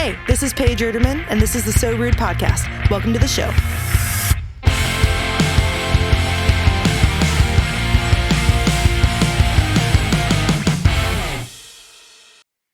Hey, this is Paige Ruderman, and this is the So Rude podcast. Welcome to the show.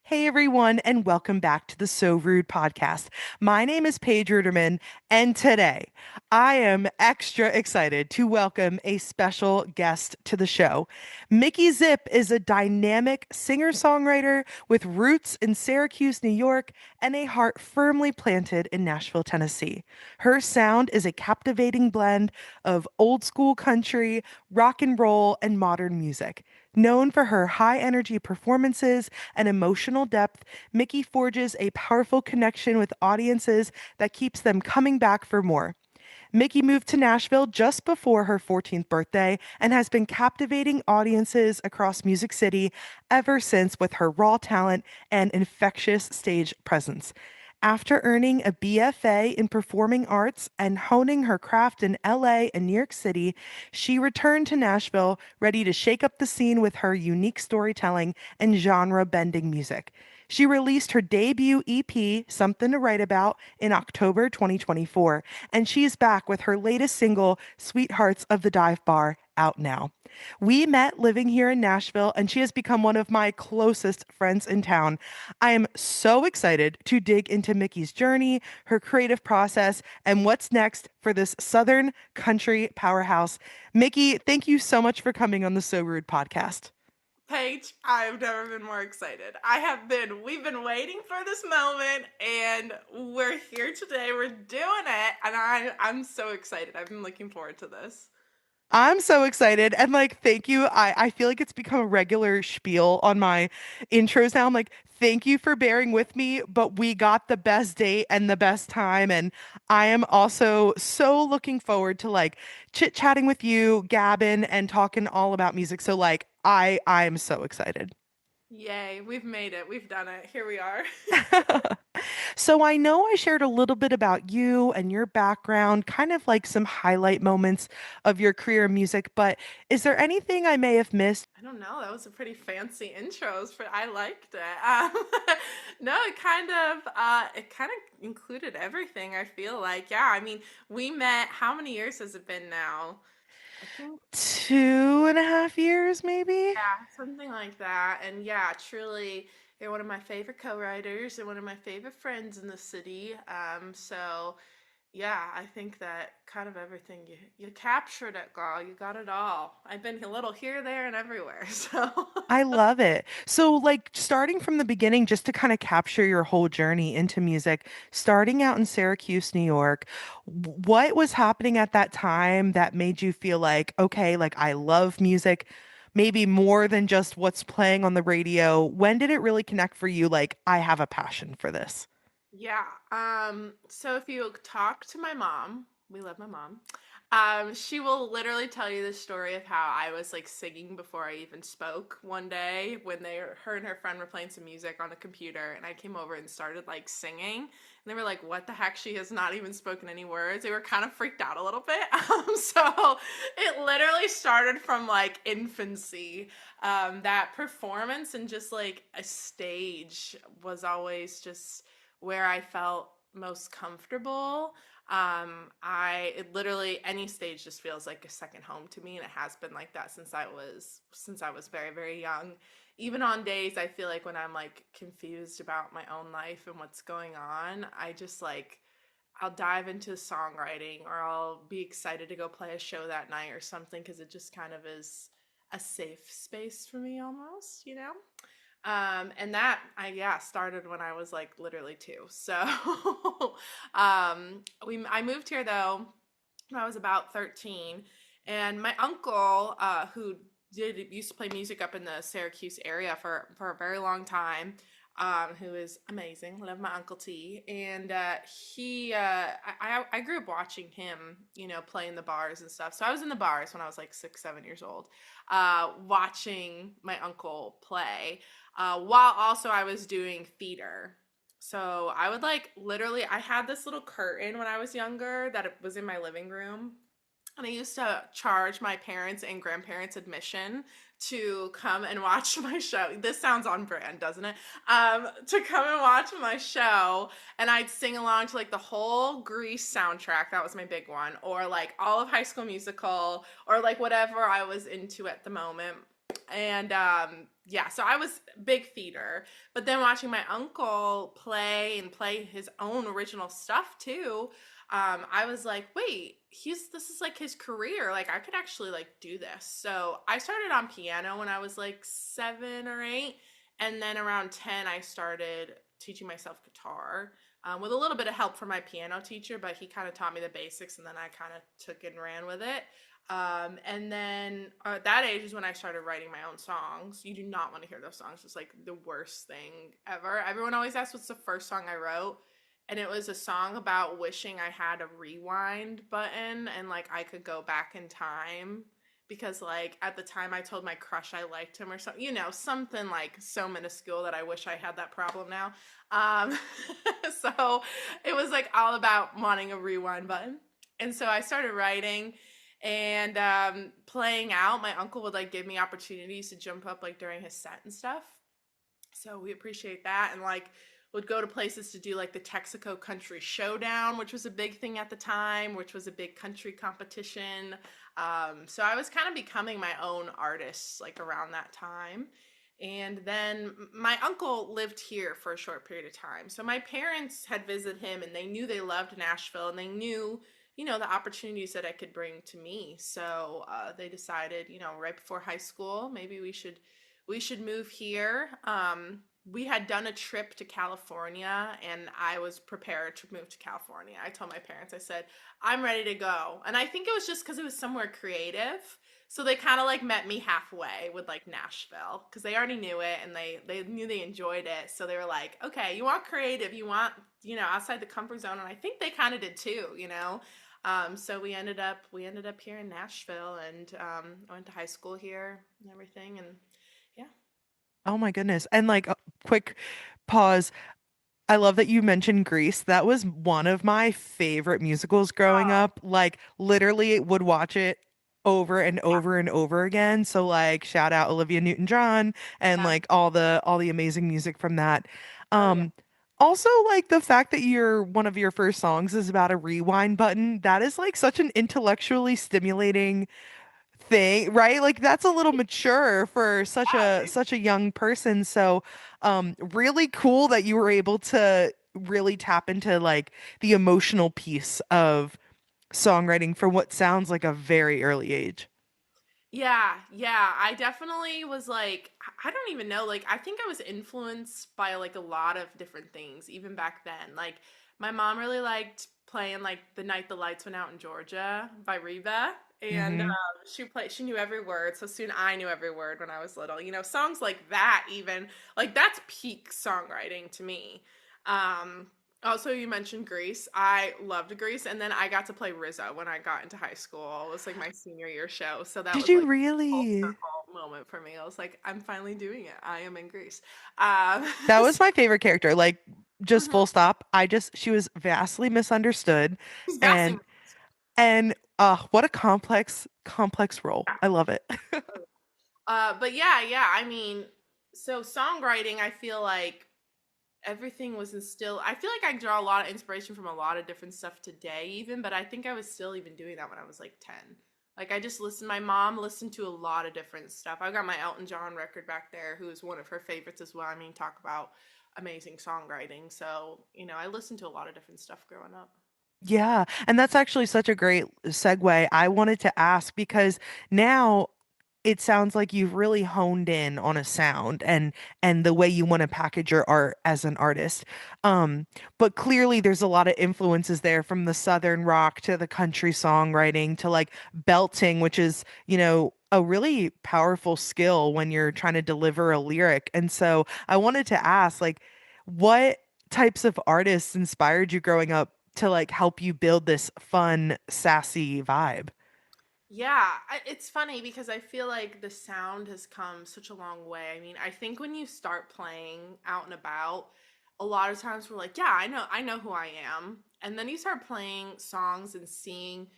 Hey everyone, and welcome back to the So Rude podcast. My name is Paige Ruderman, and today I am extra excited to welcome a special guest to the show. Mikki Zip is a dynamic singer-songwriter with roots in Syracuse, New York, and a heart firmly planted in Nashville, Tennessee. Her sound is a captivating blend of old school country, rock and roll, and modern music. Known for her high energy performances and emotional depth, Mikki forges a powerful connection with audiences that keeps them coming back for more. Mikki moved to Nashville just before her 14th birthday and has been captivating audiences across Music City ever since with her raw talent and infectious stage presence. After earning a BFA in performing arts and honing her craft in LA and New York City, she returned to Nashville ready to shake up the scene with her unique storytelling and genre bending music. She released her debut EP, Something to Write About, in October 2024, and she is back with her latest single, Sweethearts of the Dive Bar, out now. We met living here in Nashville, and she has become one of my closest friends in town. I am so excited to dig into Mikki's journey, her creative process, and what's next for this Southern country powerhouse. Mikki, thank you so much for coming on the So Rude podcast. Paige, I've never been more excited. We've been waiting for this moment, and we're here today. We're doing it, and I'm so excited. I've been looking forward to this. I'm so excited and thank you. I feel like it's become a regular spiel on my intros now. I'm like, thank you for bearing with me, but we got the best date and the best time. And I am also so looking forward to chit-chatting with you, gabbing and talking all about music. So I'm so excited. Yay, we've made it. We've done it. Here we are. So I know I shared a little bit about you and your background, kind of like some highlight moments of your career in music, but is there anything I may have missed? I don't know. That was a pretty fancy intros, but I liked it. No, it kind of included everything. I feel like, yeah. I mean, we met. How many years has it been now? I think 2.5 years, maybe? yeah, something like that. And yeah, truly, you're one of my favorite co-writers and one of my favorite friends in the city. So yeah, I think that kind of everything you captured it, girl. You got it all. I've been a little here, there, and everywhere. So I love it. So, starting from the beginning, just to kind of capture your whole journey into music, starting out in Syracuse, New York, what was happening at that time that made you feel like, okay, I love music, maybe more than just what's playing on the radio? When did it really connect for you? Like, I have a passion for this. yeah. So if you talk to my mom, we love my mom. She will literally tell you the story of how I was like singing before I even spoke one day when her and her friend were playing some music on a computer, and I came over and started like singing. And they were like, "What the heck? She has not even spoken any words." They were kind of freaked out a little bit. So it literally started from like infancy. That performance and just like a stage was always just where I felt most comfortable. I it literally any stage just feels like a second home to me, and it has been like that since I was very, very young. Even on days I feel like when I'm like confused about my own life and what's going on, I just like I'll dive into songwriting, or I'll be excited to go play a show that night or something, because it just kind of is a safe space for me almost, you know? And that I started when I was like literally two. So I moved here though when I was about 13, and my uncle who did used to play music up in the Syracuse area for a very long time, who is amazing. Love my Uncle T. And I grew up watching him, play in the bars and stuff. So I was in the bars when I was like 6, 7 years old, watching my uncle play, while also I was doing theater. So I would like literally, I had this little curtain when I was younger that it was in my living room, And I used to charge my parents and grandparents admission to come and watch my show. This sounds on brand, doesn't it? To come and watch my show, and I'd sing along to like the whole Grease soundtrack. That was my big one, or like all of High School Musical, or like whatever I was into at the moment. And yeah, so I was big theater, but then watching my uncle play and play his own original stuff too, I was like, wait, he's this is like his career. Like I could actually like do this. So I started on piano when I was like 7 or 8, and then around 10, I started teaching myself guitar. With a little bit of help from my piano teacher, but he kind of taught me the basics, and then I kind of took it and ran with it. And then at that age is when I started writing my own songs. You do not want to hear those songs. It's like the worst thing ever. Everyone always asks what's the first song I wrote. And it was a song about wishing I had a rewind button and like I could go back in time because like at the time I told my crush I liked him or something, something like so minuscule that I wish I had that problem now. Um, so it was like all about wanting a rewind button. And so I started writing and playing out. My uncle would like give me opportunities to jump up like during his set and stuff. So we appreciate that, and like would go to places to do like the Texaco Country Showdown, which was a big thing at the time, which was a big country competition. So I was kind of becoming my own artist like around that time. And then my uncle lived here for a short period of time. So my parents had visited him, and they knew they loved Nashville, and they knew, the opportunities that I could bring to me. So they decided, right before high school, maybe we should move here. We had done a trip to California, and I was prepared to move to California. I told my parents, I said, I'm ready to go. And I think it was just because it was somewhere creative. So they kind of like met me halfway with like Nashville because they already knew it, and they knew they enjoyed it. So they were like, okay, you want creative, you want, outside the comfort zone. And I think they kind of did too. So we ended up here in Nashville, and I went to high school here and everything. And yeah. Oh my goodness. And like a quick pause. I love that you mentioned Grease. That was one of my favorite musicals growing Oh, up. Like literally would watch it over and yeah. over and over again. So like shout out Olivia Newton-John and Yeah. like all the amazing music from that. Oh yeah. Um Also like the fact that one of your first songs is about a rewind button, that is like such an intellectually stimulating thing, right? Like that's a little mature for such a young person. So, really cool that you were able to really tap into like the emotional piece of songwriting for what sounds like a very early age. Yeah, yeah. I definitely was like, I don't even know. Like, I think I was influenced by like a lot of different things, even back then. Like, my mom really liked playing like "The Night the Lights Went Out in Georgia" by Reba, and Hmm. she knew every word. So soon I knew every word when I was little. Songs like that, even like that's peak songwriting to me. Um, Also, you mentioned Grease. I loved Grease, and then I got to play Rizzo when I got into high school. It was like my senior year show, so that Did was you like full really? circle moment for me. I was like, I'm finally doing it. I am in Grease. That was So, my favorite character. Like, just mhm. full stop. She was vastly misunderstood, He's vastly. and what a complex role. I love it. But yeah, yeah. I mean, so songwriting, I feel like everything was instilled. I feel like I draw a lot of inspiration from a lot of different stuff today, even, but I think I was still even doing that when I was like 10. Like, I just listened, my mom listened to a lot of different stuff. I got my Elton John record back there, who is one of her favorites as well. I mean, talk about amazing songwriting. So, I listened to a lot of different stuff growing up. Yeah, and that's actually such a great segue. I wanted to ask because now it sounds like you've really honed in on a sound and the way you want to package your art as an artist. Um, but clearly there's a lot of influences there from the southern rock to the country songwriting to like belting, which is, a really powerful skill when you're trying to deliver a lyric. And so I wanted to ask like what types of artists inspired you growing up to like help you build this fun, sassy vibe? Yeah, it's funny because I feel like the sound has come such a long way. I mean, I think when you start playing out and about, a lot of times we're like, yeah, I know who I am. And then you start playing songs and seeing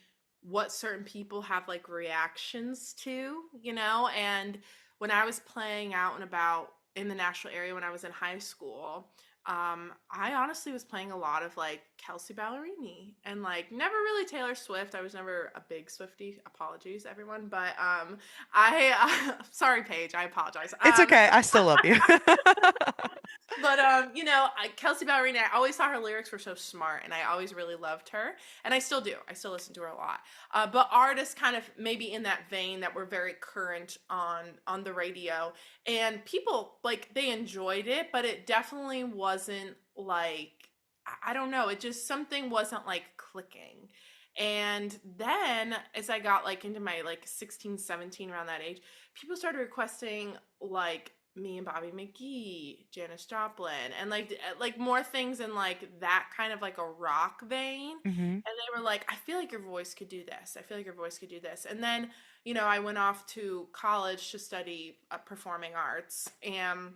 what certain people have like reactions to, and when I was playing out and about in the Nashville area when I was in high school, I honestly was playing a lot of like Kelsey Ballerini and like never really Taylor Swift. I was never a big Swiftie. Apologies, everyone, but sorry, Paige. I apologize. It's okay. I still love you. But Kelsey Ballerini, I always thought her lyrics were so smart, and I always really loved her, and I still do. I still listen to her a lot. But artists, kind of maybe in that vein, that were very current on the radio, and people like they enjoyed it, but it definitely wasn't like I don't know. It just something wasn't like clicking. And then as I got like into my like 16, 17, around that age, people started requesting like me and Bobby McGee, Janis Joplin, and like more things in like that kind of like a rock vein. Hmm. And they were like, I feel like your voice could do this. I feel like your voice could do this. And then, I went off to college to study performing arts. And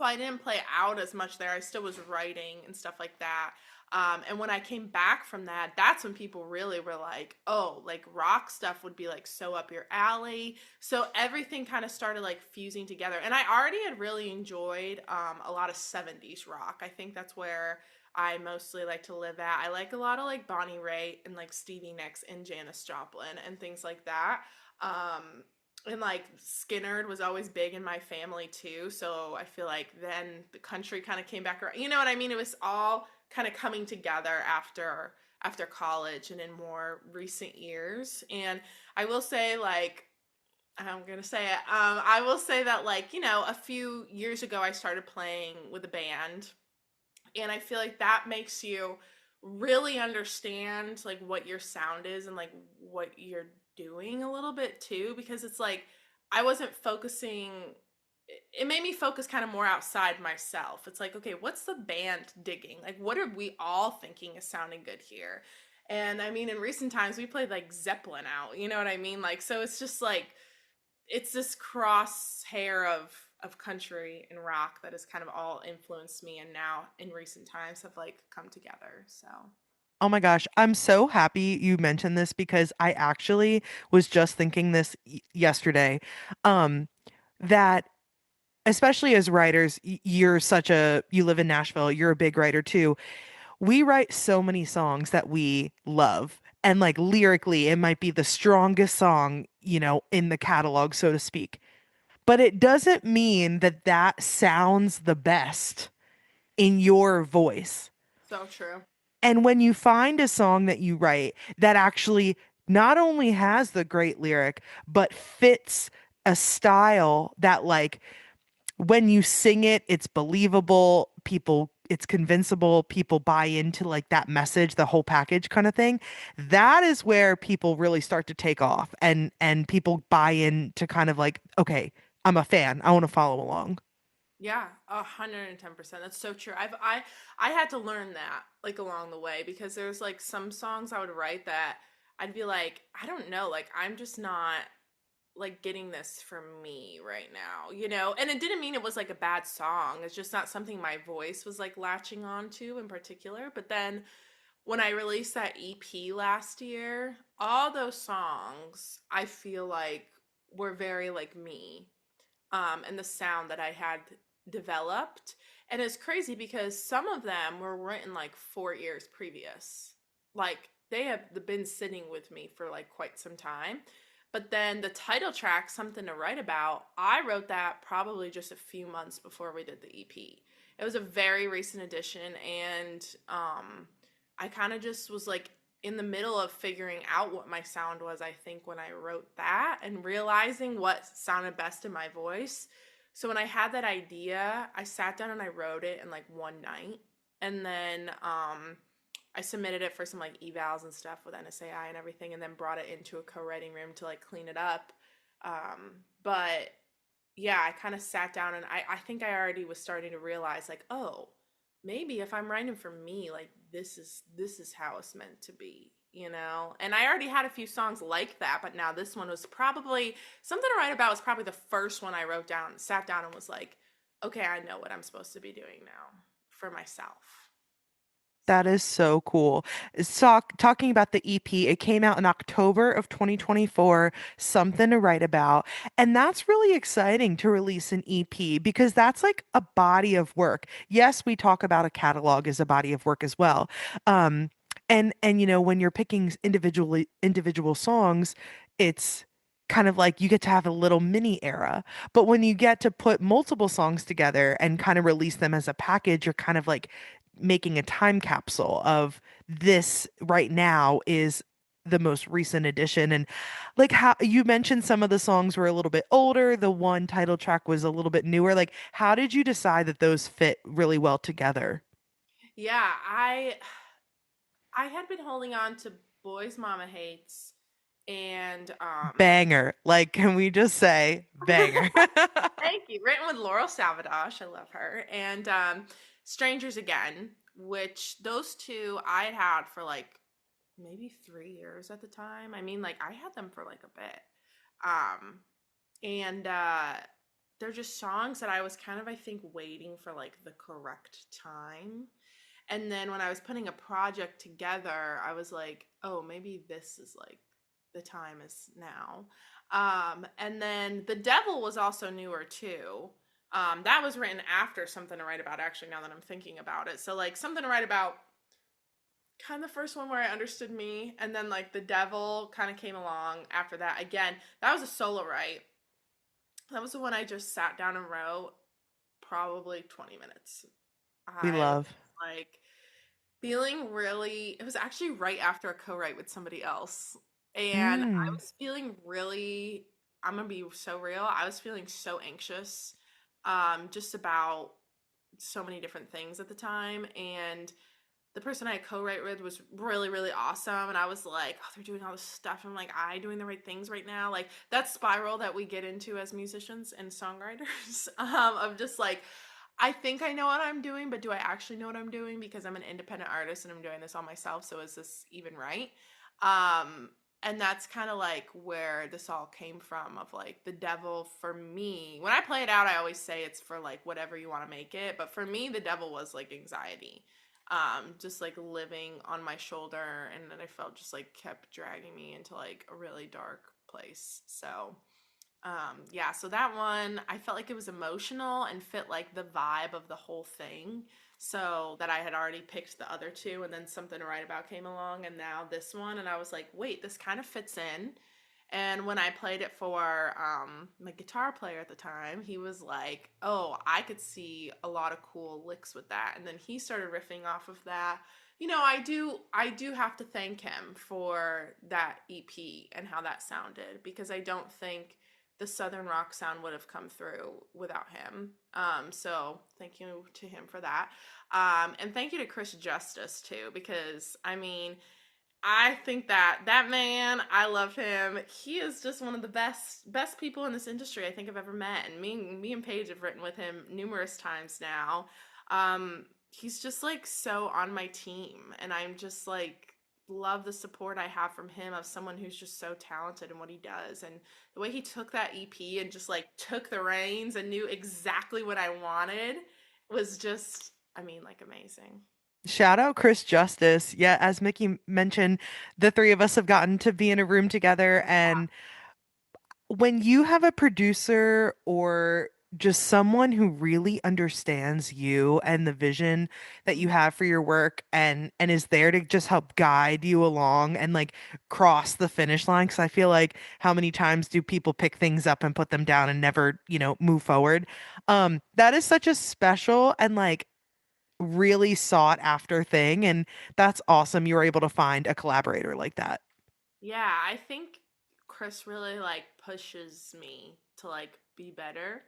well, I didn't play out as much there. I still was writing and stuff like that. And when I came back from that, that's when people really were like, oh, like rock stuff would be like so up your alley. So everything kind of started like fusing together. And I already had really enjoyed a lot of 70s rock. I think that's where I mostly like to live at. I like a lot of like Bonnie Raitt and like Stevie Nicks and Janis Joplin and things like that. And like Skinnerd was always big in my family too. So I feel like then the country kind of came back around. You know what I mean? It was all kind of coming together after college and in more recent years. And I will say, like, I'm gonna say it. I will say that, like, a few years ago, I started playing with a band, and I feel like that makes you really understand like what your sound is and like what you're doing a little bit too, because it's like I wasn't focusing. It made me focus kind of more outside myself. It's like, okay, what's the band digging? Like, what are we all thinking is sounding good here? And I mean, in recent times, we played like Zeppelin out. You know what I mean? Like, so it's just like it's this crosshair of country and rock that has kind of all influenced me, and now in recent times have like come together. So Oh my gosh, I'm so happy you mentioned this because I actually was just thinking this yesterday. Um, that especially as writers, you live in Nashville, you're a big writer too. We write so many songs that we love. And like lyrically, it might be the strongest song, in the catalog, so to speak. But it doesn't mean that that sounds the best in your voice. so true. And when you find a song that you write that actually not only has the great lyric, but fits a style that, like, when you sing it, it's believable, it's convincible, people buy into like that message, the whole package kind of thing. That is where people really start to take off and people buy into kind of like, okay, I'm a fan. I want to follow along. Yeah, 110%. That's so true. I had to learn that like along the way, because there's like some songs I would write that I'd be like, I don't know, like I'm just not like getting this for me right now, And it didn't mean it was like a bad song. It's just not something my voice was like latching on to in particular. But then when I released that EP last year, all those songs I feel like were very like me, and the sound that I had developed. And it's crazy because some of them were written like 4 years previous. Like they have been sitting with me for like quite some time. But then the title track, Something to Write About, I wrote that probably just a few months before we did the EP. It was a very recent addition, and I kind of just was like in the middle of figuring out what my sound was, I think, when I wrote that and realizing what sounded best in my voice. So when I had that idea, I sat down and I wrote it in like one night. And then I submitted it for some like evals and stuff with NSAI and everything, and then brought it into a co-writing room to like clean it up. But yeah, I kind of sat down, and I think I already was starting to realize like, oh, maybe if I'm writing for me, like this is how it's meant to be, And I already had a few songs like that, but now this one was probably Something to Write About was probably the first one I wrote down, sat down and was like, okay, I know what I'm supposed to be doing now for myself. That is so cool. Talking about the EP, it came out in October of 2024, Something to Write About. And that's really exciting to release an EP because that's like a body of work. Yes, we talk about a catalog as a body of work as well. Um, and when you're picking individual songs, it's kind of like you get to have a little mini era. But when you get to put multiple songs together and kind of release them as a package, you're kind of like making a time capsule of this right now is the most recent edition. And like how you mentioned some of the songs were a little bit older, the one title track was a little bit newer. Like how did you decide that those fit really well together? Yeah, I had been holding on to Boys Mama Hates and Banger. Like can we just say banger? thank you. Written with Laurel Salvador. I love her. And Strangers Again, which those two I had had for like maybe 3 years at the time. I mean, like I had them for like a bit. And they're just songs that I was kind of, I think, waiting for like the correct time. And then when I was putting a project together, I was like, oh, maybe this is like the time is now. And then The Devil was also newer too. That was written after Something to Write About, actually, now that I'm thinking about it. So, like, Something to Write About, kind of the first one where I understood me. And then, like, The Devil kind of came along after that. Again, that was a solo write. That was the one I just sat down and wrote probably 20 minutes. We I was love. like, feeling really, it was actually right after a co-write with somebody else. And I Mm. was feeling really, I'm gonna be so real, I was feeling so anxious, just about so many different things at the time. And the person I co-write with was really, really awesome. And I was like, oh, they're doing all this stuff. I'm like, I doing the right things right now. Like that spiral that we get into as musicians and songwriters, of just like, I think I know what I'm doing, but do I actually know what I'm doing? Because I'm an independent artist and I'm doing this all myself. So is this even right? Um, and that's kind of like where this all came from, of like the devil for me. When I play it out, I always say it's for like whatever you want to make it. But for me, the devil was like anxiety. Just like living on my shoulder, and then I felt just like kept dragging me into like a really dark place. So yeah, so that one I felt like it was emotional and fit like the vibe of the whole thing. So that I had already picked the other two, and then Something to Write About came along, and now this one, and I was like, wait, this kind of fits in. And when I played it for my guitar player at the time, he was like, oh, I could see a lot of cool licks with that. And then he started riffing off of that. I do have to thank him for that EP and how that sounded, because I don't think the Southern rock sound would have come through without him. So thank you to him for that. And thank you to Chris Justice too, because I mean, I think that that man, I love him. He is just one of the best people in this industry I think I've ever met. And me and Paige have written with him numerous times now. He's just like so on my team, and I'm just like love the support I have from him, of someone who's just so talented in what he does. And the way he took that EP and just like took the reins and knew exactly what I wanted was just, I mean, like amazing. Shout out Chris Justice. Yeah, as Mickey mentioned, the three of us have gotten to be in a room together. And when you have a producer or just someone who really understands you and the vision that you have for your work and is there to just help guide you along and like cross the finish line, because I feel like how many times do people pick things up and put them down and never move forward. That is such a special and like really sought after thing, and that's awesome you were able to find a collaborator like that. Yeah, I think Chris really like pushes me to like be better.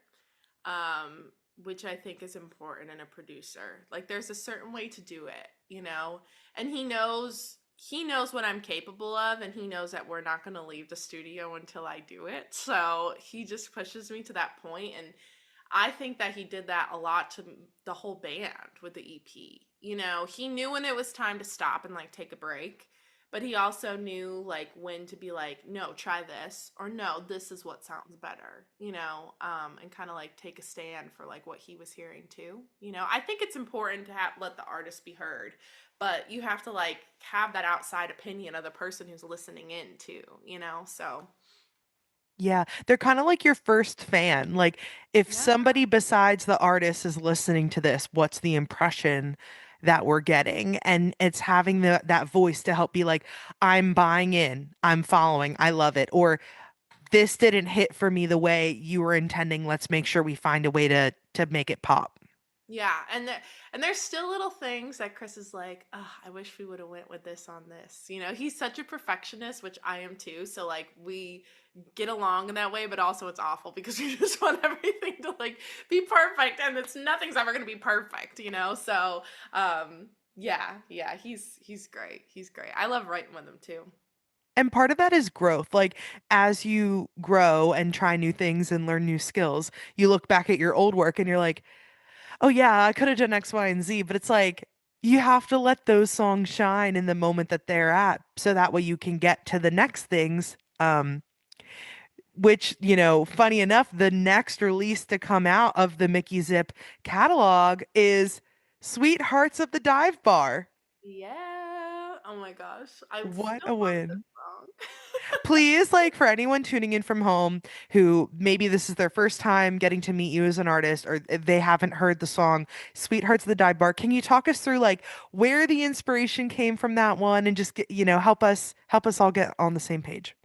Um which I think is important in a producer. Like there's a certain way to do it, you know? And he knows what I'm capable of, and he knows that we're not going to leave the studio until I do it. So, he just pushes me to that point, and I think that he did that a lot to the whole band with the EP. You know, he knew when it was time to stop and like take a break, but he also knew like when to be like, no, try this, or no, this is what sounds better, and kind of like take a stand for like what he was hearing too. I think it's important to let the artist be heard, but you have to like have that outside opinion of the person who's listening in too, so Yeah, they're kind of like your first fan. Like, if yeah. somebody besides the artist is listening to this, what's the impression that we're getting? And it's having that voice to help be like, I'm buying in, I'm following, I love it. Or this didn't hit for me the way you were intending. Let's make sure we find a way to make it pop. Yeah, and there's still little things that Chris is like, oh, I wish we would have went with this on this. He's such a perfectionist, which I am too. So like we get along in that way, but also it's awful because we just want everything to like be perfect, and nothing's ever gonna be perfect. So yeah, he's great. He's great. I love writing with him too. And part of that is growth. Like, as you grow and try new things and learn new skills, you look back at your old work and you're like, oh yeah, I could have done X, Y, and Z, but it's like you have to let those songs shine in the moment that they're at, so that way you can get to the next things. Which, funny enough, the next release to come out of the Mikki Zip catalog is Sweethearts of the Dive Bar. Yeah. Oh my gosh, I What still a love this win. song. Please, like, for anyone tuning in from home who maybe this is their first time getting to meet you as an artist, or they haven't heard the song Sweethearts of the Dive Bar, can you talk us through like where the inspiration came from that one, and just get, help us all get on the same page?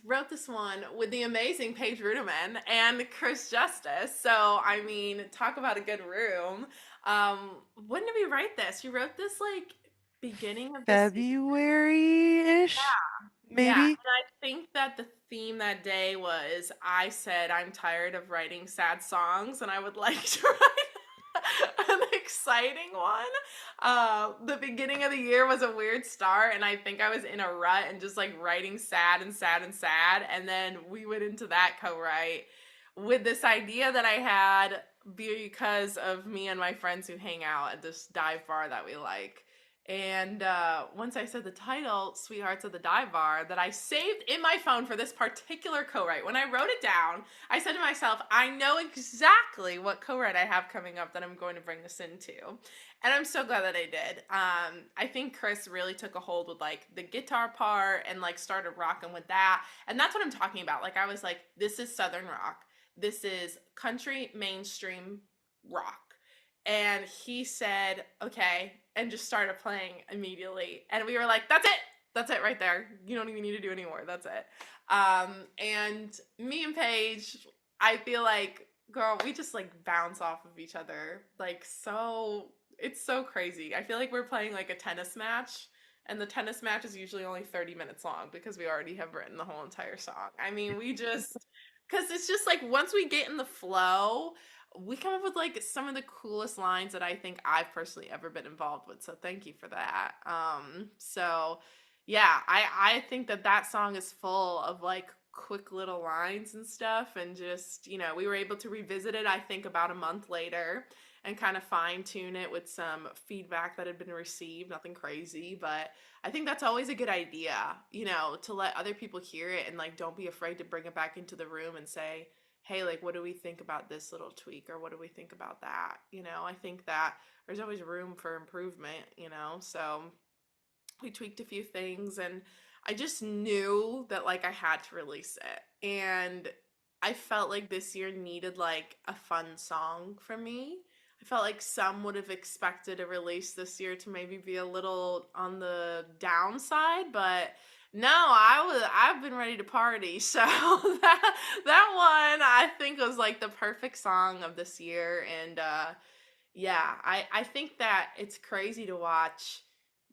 Wrote this one with the amazing Paige Ruderman and Chris Justice. So I mean, talk about a good room. When did we write this? You wrote this like beginning of this year. February-ish, Yeah, and maybe? I think that the theme that day was I said I'm tired of writing sad songs and I would like to write an exciting one. The beginning of the year was a weird start, and I think I was in a rut and just like writing sad and sad and sad. And then we went into that co-write with this idea that I had because of me and my friends who hang out at this dive bar that we like. And once I said the title, Sweethearts of the Dive Bar, that I saved in my phone for this particular co-write. When I wrote it down, I said to myself, I know exactly what co-write I have coming up that I'm going to bring this into. And I'm so glad that I did. I think Chris really took a hold with like the guitar part and like started rocking with that. And that's what I'm talking about. Like I was like, this is Southern rock. This is country mainstream rock. And he said, okay, and just started playing immediately. And we were like, that's it. That's it right there. You don't even need to do any more. That's it. And me and Paige, I feel like, girl, we just like bounce off of each other. Like, it's so crazy. I feel like we're playing like a tennis match. And the tennis match is usually only 30 minutes long because we already have written the whole entire song. I mean, because it's just like once we get in the flow, we come up with like some of the coolest lines that I think I've personally ever been involved with. So thank you for that. So yeah, I think that song is full of like quick little lines and stuff, and just we were able to revisit it I think about a month later and kind of fine tune it with some feedback that had been received. Nothing crazy, but I think that's always a good idea, to let other people hear it and like don't be afraid to bring it back into the room and say, hey, like, what do we think about this little tweak, or what do we think about that? I think that there's always room for improvement. So we tweaked a few things, and I just knew that like I had to release it. And I felt like this year needed like a fun song from me. I felt like some would have expected a release this year to maybe be a little on the downside, but no, I've been ready to party. So that one I think was like the perfect song of this year. And yeah, I think that it's crazy to watch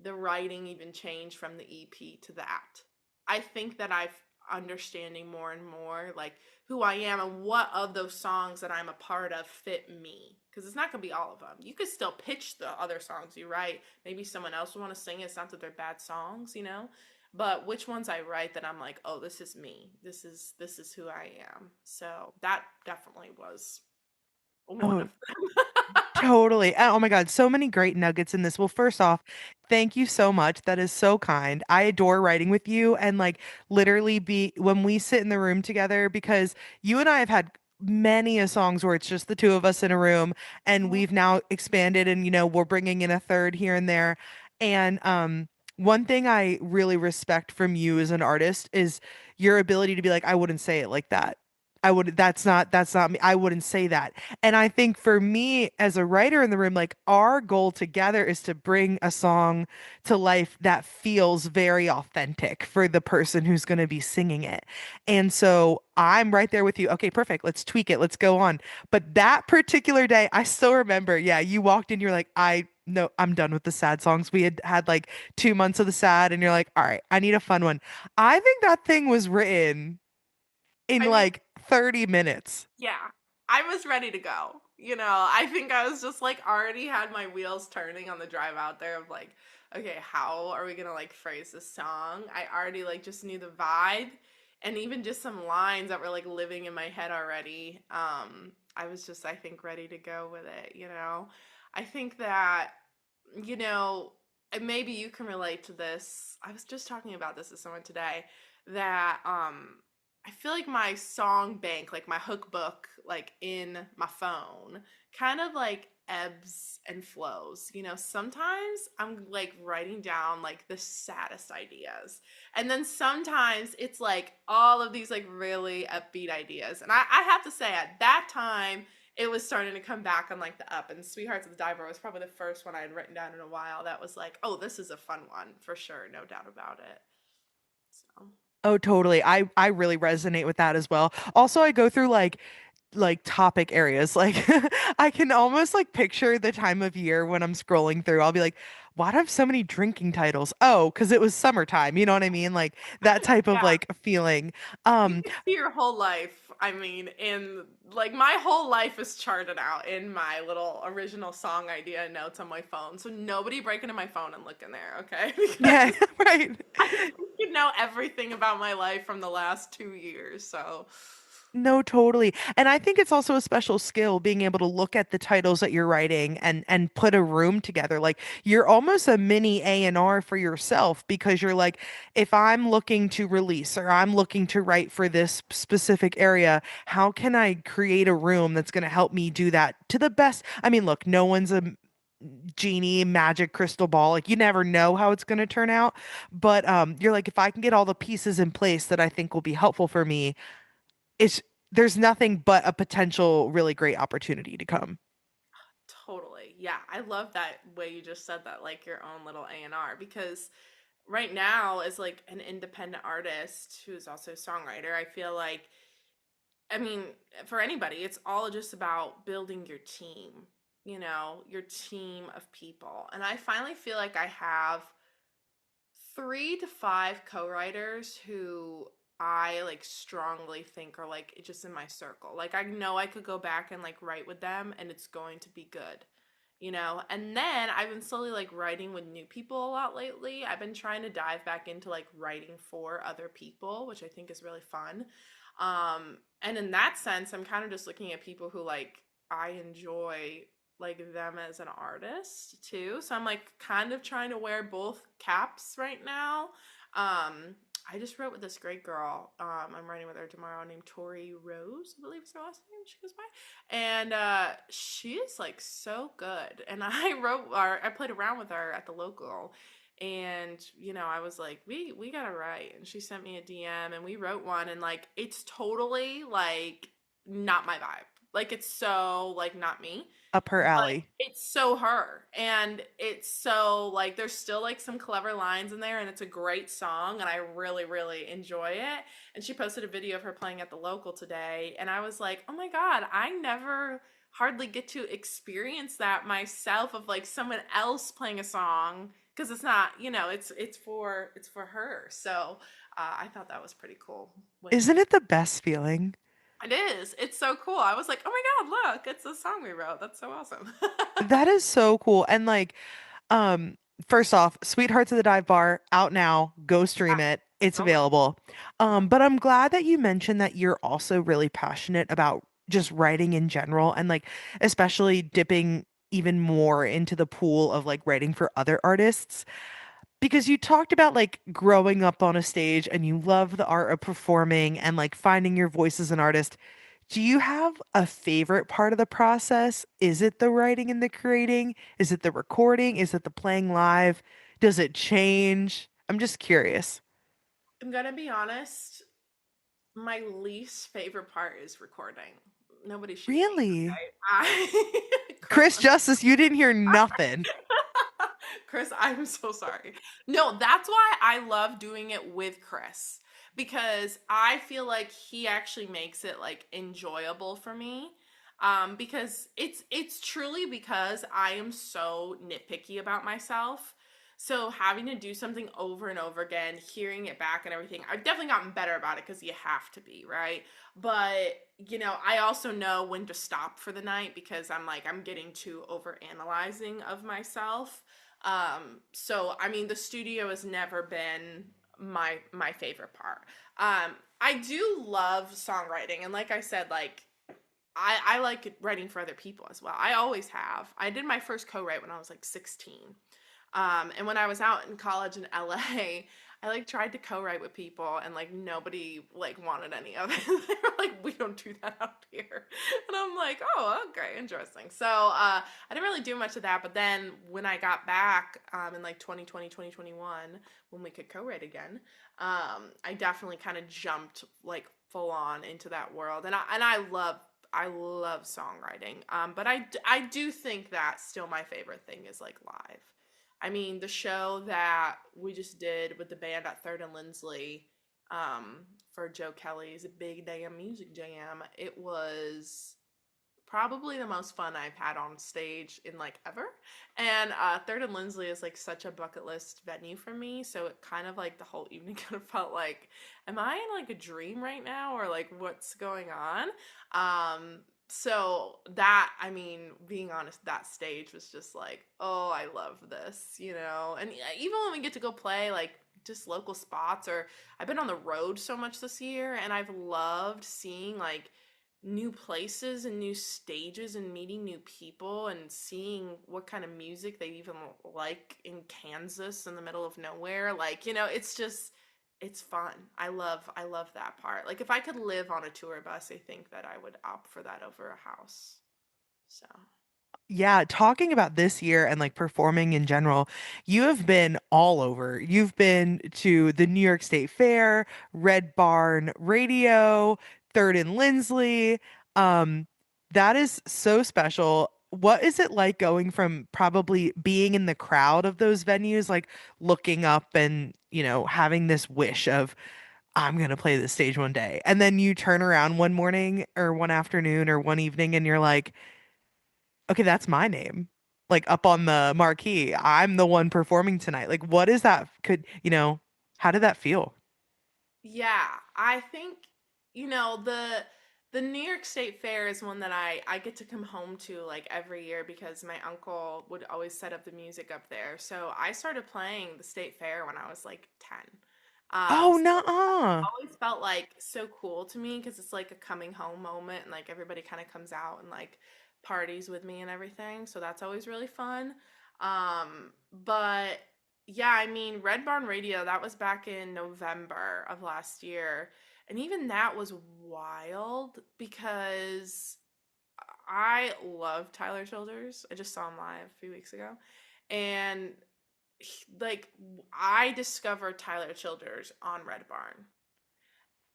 the writing even change from the EP to that. I think that I've understanding more and more like who I am and what of those songs that I'm a part of fit me. Because it's not going to be all of them. You could still pitch the other songs you write. Maybe someone else will want to sing it. It's not that they're bad songs. But which ones I write that I'm like, oh, this is me. This is who I am. So that definitely was one Oh, of them. Totally. Oh my God, so many great nuggets in this. Well, first off, thank you so much. That is so kind. I adore writing with you and like literally be when we sit in the room together because you and I have had many a songs where it's just the two of us in a room and Mhm. we've now expanded and we're bringing in a third here and there. And one thing I really respect from you as an artist is your ability to be like, I wouldn't say it like that. That's not me. I wouldn't say that. And I think for me as a writer in the room, like our goal together is to bring a song to life that feels very authentic for the person who's going to be singing it. And so I'm right there with you. Okay, perfect. Let's tweak it. Let's go on. But that particular day, I still remember, yeah, you walked in, you're like, no, I'm done with the sad songs. We had had like 2 months of the sad, and you're like, all right, I need a fun one. I think that thing was written in I mean, like 30 minutes. yeah, I was ready to go. I think I was just like already had my wheels turning on the drive out there of like, okay, how are we gonna like phrase this song? I already like just knew the vibe and even just some lines that were like living in my head already. I was just, I think, ready to go with it. I think that, you know, and maybe you can relate to this. I was just talking about this with someone today that I feel like my song bank, like my hook book, like in my phone, kind of like ebbs and flows. Sometimes I'm like writing down like the saddest ideas. And then sometimes it's like all of these like really upbeat ideas. And I have to say, at that time, it was starting to come back on like the up. And Sweethearts of the Diver was probably the first one I had written down in a while that was like, oh, this is a fun one for sure. No doubt about it. So. Oh, totally. I really resonate with that as well. Also, I go through like topic areas. Like I can almost like picture the time of year when I'm scrolling through. I'll be like, why do I have so many drinking titles? Oh, because it was summertime. You know what I mean? Like that type of Yeah. like feeling. You Um, can see your whole life. I mean, in like my whole life is charted out in my little original song idea notes on my phone. So nobody break into my phone and look in there, okay? yeah, Because right. I think you know everything about my life from the last 2 years. So No, totally. And I think it's also a special skill being able to look at the titles that you're writing and put a room together. Like you're almost a mini A&R for yourself because you're like, if I'm looking to release or I'm looking to write for this specific area, how can I create a room that's going to help me do that to the best? I mean, look, no one's a genie magic crystal ball. Like you never know how it's going to turn out, but you're like if I can get all the pieces in place that I think will be helpful for me, it's there's nothing but a potential really great opportunity to come. totally. Yeah, I love that way you just said that, like your own little A&R, because right now as like an independent artist who's also a songwriter, I feel like, I mean, for anybody, it's all just about building your team of people. And I finally feel like I have 3 to 5 co-writers who I like strongly think are like just in my circle. Like I know I could go back and like write with them and it's going to be good. And then I've been slowly like writing with new people a lot lately. I've been trying to dive back into like writing for other people, which I think is really fun. And in that sense, I'm kind of just looking at people who like I enjoy like them as an artist too. So I'm like kind of trying to wear both caps right now. I just wrote with this great girl. I'm writing with her tomorrow named Tori Rose, I believe is her last name. She goes by, and she is like so good. And I played around with her at the local, and I was like, we gotta write, and she sent me a DM, and we wrote one, and like it's totally like not my vibe. Like it's so like not me, Up her but alley. it's so her, and it's so like there's still like some clever lines in there, and it's a great song, and I really really enjoy it. And she posted a video of her playing at the local today, and I was like, oh my god, I never hardly get to experience that myself, of like someone else playing a song, because it's not, it's for her. So I thought that was pretty cool when Isn't it the best feeling? it is. It's so cool. I was like, oh my god, look, it's a song we wrote. That's so awesome. That is so cool. And like, um, first off, Sweethearts of the Dive Bar out now. Go stream it. It's Oh my. available. Uh-huh. But I'm glad that you mentioned that you're also really passionate about just writing in general and like especially dipping. even more into the pool of like writing for other artists? Because you talked about like growing up on a stage and you love the art of performing and like finding your voice as an artist. Do you have a favorite part of the process? Is it the writing and the creating? Is it the recording? Is it the playing live? Does it change? I'm just curious. I'm gonna be honest, my least favorite part is recording. Nobody shoot me, Really? okay? I Chris, Chris Justice, you didn't hear nothing. Chris, I'm so sorry. No, that's why I love doing it with Chris because I feel like he actually makes it like enjoyable for me. Because it's truly because I am so nitpicky about myself. So having to do something over and over again, hearing it back and everything, I've definitely gotten better about it because you have to be, right? But I also know when to stop for the night because I'm getting too over analyzing of myself. So I mean the studio has never been my favorite part. I do love songwriting, and like I said, like I like writing for other people as well. I always have. I did my first co-write when I was like 16. And when I was out in college in LA, I like tried to co-write with people and like nobody like wanted any of it. They were like, we don't do that out here. And I'm like, oh, okay, interesting. So I didn't really do much of that. But then when I got back in like 2020, 2021, when we could co-write again, I definitely kind of jumped like full on into that world. And I love songwriting. But I do think that still my favorite thing is like live. I mean, the show that we just did with the band at Third and Lindsley for Joe Kelly's Big Damn Music Jam, it was probably the most fun I've had on stage in like ever. And Third and Lindsley is like such a bucket list venue for me. So it kind of like the whole evening kind of felt like, am I in like a dream right now or like what's going on? So that, I mean, being honest, that stage was just like, oh, I love this. And even when we get to go play like just local spots, or I've been on the road so much this year and I've loved seeing like new places and new stages and meeting new people and seeing what kind of music they even like in Kansas in the middle of nowhere. Like, it's just it's fun. I love that part. Like if I could live on a tour bus, I think that I would opt for that over a house. So, Yeah, talking about this year and like performing in general, you have been all over. You've been to the New York State Fair, Red Barn Radio, Third and Lindsley. Um, that is so special. What is it like going from probably being in the crowd of those venues, like looking up and, having this wish of, I'm gonna play this stage one day. And then you turn around one morning or one afternoon or one evening and you're like, okay, that's my name. Like up on the marquee. I'm the one performing tonight. Like, what is that? How did that feel? yeah, I think the New York State Fair is one that I get to come home to like every year because my uncle would always set up the music up there. So I started playing the state fair when I was like 10. Oh, So nah. always felt like so cool to me because it's like a coming home moment and like everybody kind of comes out and like parties with me and everything. So that's always really fun. But yeah, I mean, Red Barn Radio, that was back in November of last year. And even that was wild because I love Tyler Childers. I just saw him live a few weeks ago. And like I discovered Tyler Childers on Red Barn,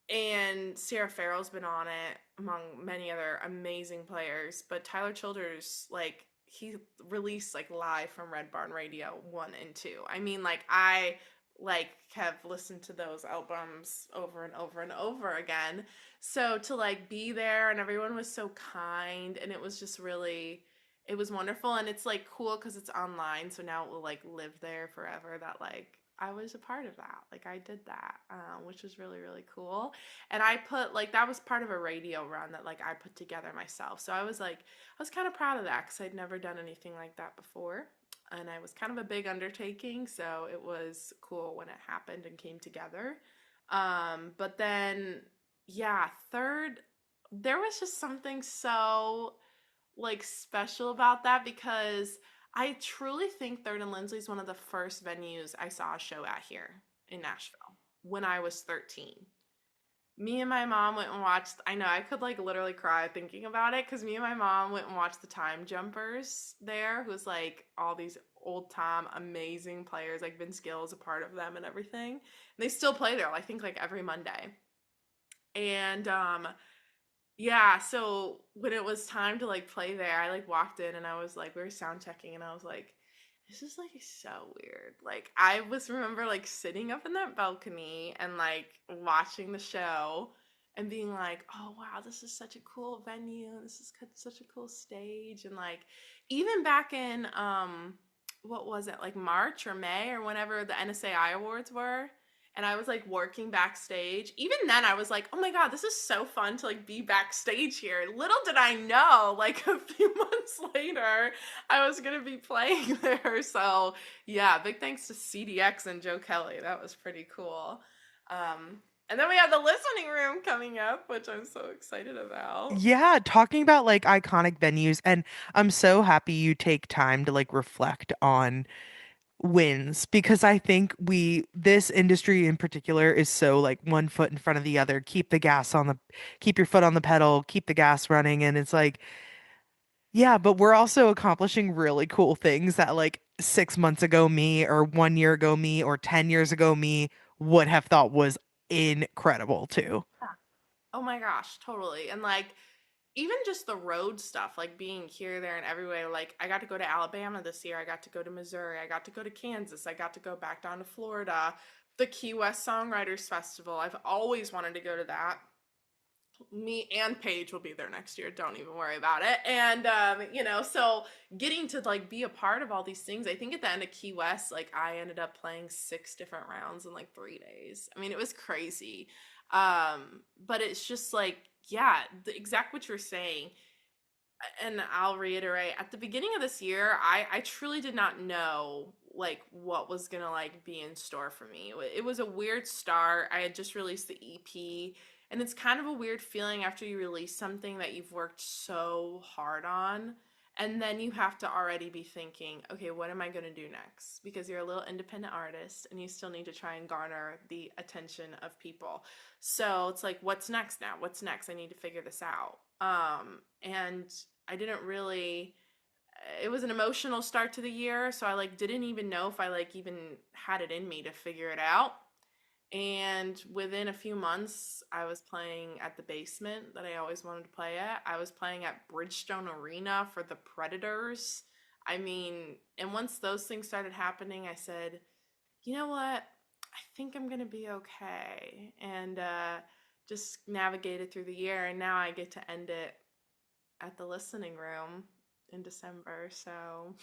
and Sarah Farrell's been on it among many other amazing players. But Tyler Childers, like he released like live from Red Barn Radio 1 and 2. I mean, like I like have listened to those albums over and over and over again. So to like be there and everyone was so kind and it was just really it was wonderful, and it's like cool because it's online, so now it will like live there forever that like I was a part of that. Like I did that, which was really, really cool. And I put like that was part of a radio run that like I put together myself. So I was kind of proud of that because I'd never done anything like that before. And I was kind of a big undertaking, so it was cool when it happened and came together. But then, yeah, third, there was just something so like special about that because I truly think Third and Lindsley is one of the first venues I saw a show at here in Nashville when I was 13. Me and my mom went and watched, I know I could like literally cry thinking about it because me and my mom went and watched the Time Jumpers there, who's like all these old time amazing players, like Vince Gill is a part of them and everything. And they still play there, I think like every Monday. And yeah, so when it was time to like play there, I like walked in and I was like, we were sound checking and I was like, this is like so weird. Like I was remember like sitting up in that balcony and like watching the show and being like, oh wow, this is such a cool venue. This is such a cool stage. And like even back in what was it, like March or May or whenever the NSAI awards were, and I was like working backstage. Even then I was like, "Oh my god, this is so fun to like be backstage here." Little did I know like a few months later I was going to be playing there. So, yeah, big thanks to CDX and Joe Kelly. That was pretty cool. And then we have the listening room coming up, which I'm so excited about. Yeah, talking about like iconic venues, and I'm so happy you take time to like reflect on wins because I think this industry in particular is so like one foot in front of the other. Keep your foot on the pedal, keep the gas running. And it's like, yeah, but we're also accomplishing really cool things that like 6 months ago me or 1 year ago me or 10 years ago me would have thought was incredible too. Oh my gosh, totally. And like even just the road stuff, like being here, there, and everywhere. Like I got to go to Alabama this year. I got to go to Missouri. I got to go to Kansas. I got to go back down to Florida. The Key West Songwriters Festival. I've always wanted to go to that. Me and Paige will be there next year. Don't even worry about it. And so getting to like be a part of all these things. I think at the end of Key West, like I ended up playing 6 different rounds in like 3 days. I mean, it was crazy. But it's just like, yeah, the exact what you're saying. And I'll reiterate, at the beginning of this year, I truly did not know like what was gonna like be in store for me. It was a weird start. I had just released the EP, and it's kind of a weird feeling after you release something that you've worked so hard on, and then you have to already be thinking, okay, what am I gonna do next? Because you're a little independent artist, and you still need to try and garner the attention of people. So it's like, what's next now? What's next? I need to figure this out. And I didn't really, it was an emotional start to the year, so I like didn't even know if I like even had it in me to figure it out. And within a few months, I was playing at the basement that I always wanted to play at. I was playing at Bridgestone Arena for the Predators. I mean, and once those things started happening, I said, you know what? I think I'm gonna be okay. And just navigated through the year, and now I get to end it at the listening room in December. So,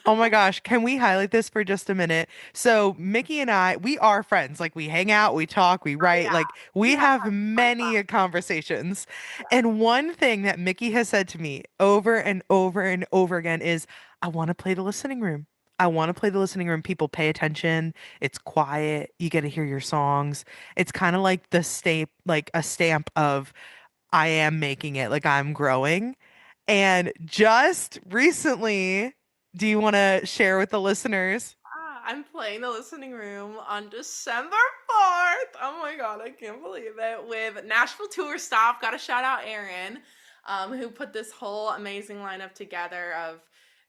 Oh my gosh, can we highlight this for just a minute? So, Mickey and I, we are friends. Like, we hang out, we talk, we oh write, yeah, like, we we have have fun many time. conversations. Yeah. And one thing that Mickey has said to me over and over and over again is, I want to play the listening room. I want to play the listening room. People pay attention. It's quiet. You get to hear your songs. It's kind of like like a stamp of I am making it, like I'm growing. And just recently, do you want to share with the listeners? I'm playing the listening room on December 4th. Oh my god, I can't believe it. With Nashville Tour Stop. Gotta shout out Aaron, who put this whole amazing lineup together of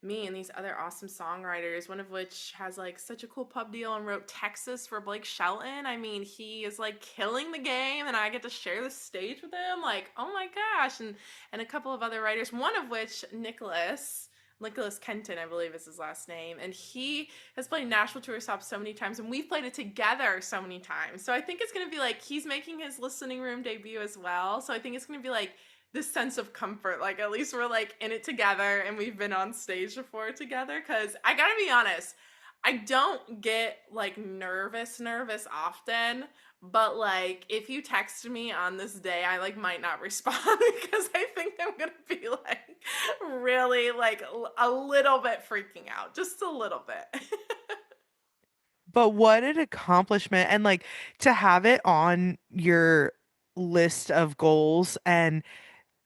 me and these other awesome songwriters, one of which has like such a cool pub deal and wrote Texas for Blake Shelton. I mean, he is like killing the game and I get to share the stage with him. Like, oh my gosh. And a couple of other writers, one of which, Nicholas Kenton, I believe is his last name, and he has played Nashville Tour Stop so many times, and we've played it together so many times. So I think it's gonna be like he's making his listening room debut as well. So I think it's gonna be like this sense of comfort. Like at least we're like in it together, and we've been on stage before together. Because I gotta be honest, I don't get like nervous often. But like if you text me on this day, I like might not respond because I think I'm gonna be like really like a little bit freaking out, just a little bit. But what an accomplishment. And like to have it on your list of goals and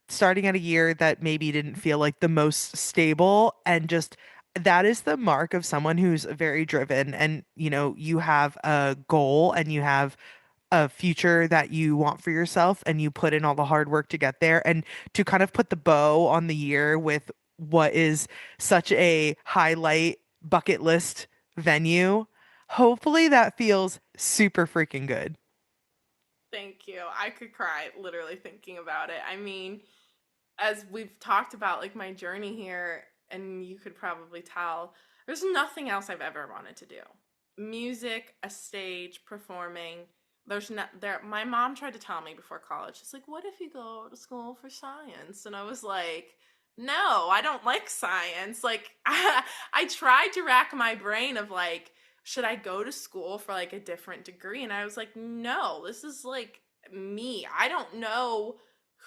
starting at a year that maybe didn't feel like the most stable, and just that is the mark of someone who's very driven, and you have a goal and you have a future that you want for yourself, and you put in all the hard work to get there, and to kind of put the bow on the year with what is such a highlight bucket list venue. Hopefully that feels super freaking good. Thank you. I could cry literally thinking about it. I mean, as we've talked about like my journey here, and you could probably tell, there's nothing else I've ever wanted to do. Music, a stage, performing. There's not there. My mom tried to tell me before college. She's like, "What if you go to school for science?" And I was like, "No, I don't like science." Like, I tried to rack my brain of like, should I go to school for like a different degree? And I was like, "No, this is like me. I don't know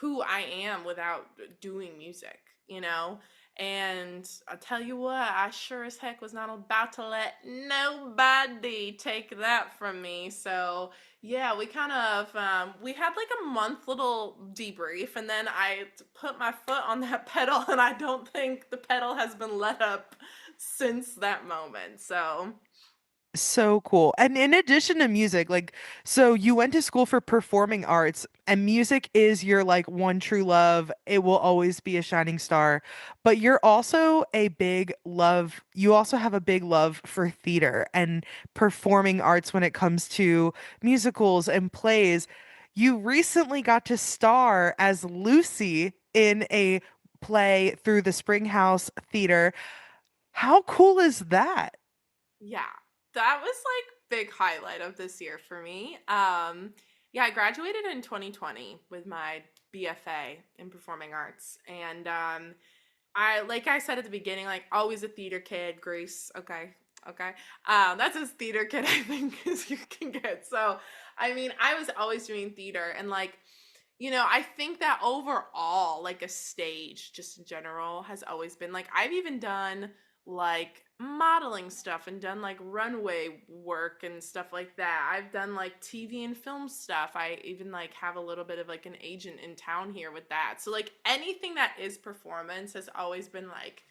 who I am without doing music, you know?" And I'll tell you what, I sure as heck was not about to let nobody take that from me. So yeah, we kind of we had like a month little debrief, and then I put my foot on that pedal, and I don't think the pedal has been let up since that moment. So So cool. And in addition to music, like, so you went to school for performing arts, and music is your like one true love. It will always be a shining star. But you also have a big love for theater and performing arts when it comes to musicals and plays. You recently got to star as Lucy in a play through the Springhouse Theater. How cool is that? yeah, that was like big highlight of this year for me. Yeah, I graduated in 2020 with my BFA in performing arts, and I like I said at the beginning, like always a theater kid. Grace, okay, okay, that's as theater kid I think as you can get. So, I mean, I was always doing theater, and like I think that overall, like a stage, just in general, has always been like I've even done like modeling stuff and done like runway work and stuff like that. I've done like TV and film stuff. I even like have a little bit of like an agent in town here with that. So like anything that is performance has always been like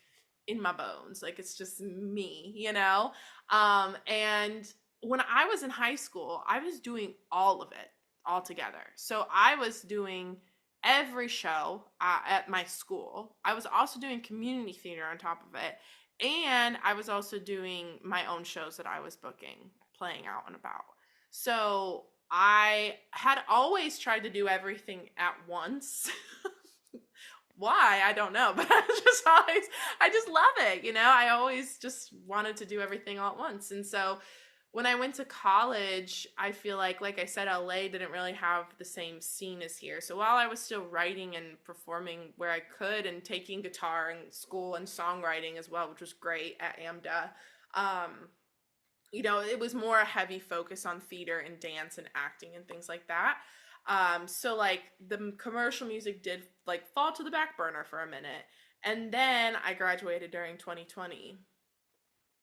in my bones. Like it's just me, you know? And when I was in high school, I was doing all of it all together. So I was doing every show at my school. I was also doing community theater on top of it. And I was also doing my own shows that I was booking, playing out and about. So I had always tried to do everything at once. Why? I don't know, but I just love it. I always just wanted to do everything all at once. And so when I went to college, I feel like I said, LA didn't really have the same scene as here. So while I was still writing and performing where I could and taking guitar in school and songwriting as well, which was great at AMDA, it was more a heavy focus on theater and dance and acting and things like that. So like the commercial music did like fall to the back burner for a minute. And then I graduated during 2020.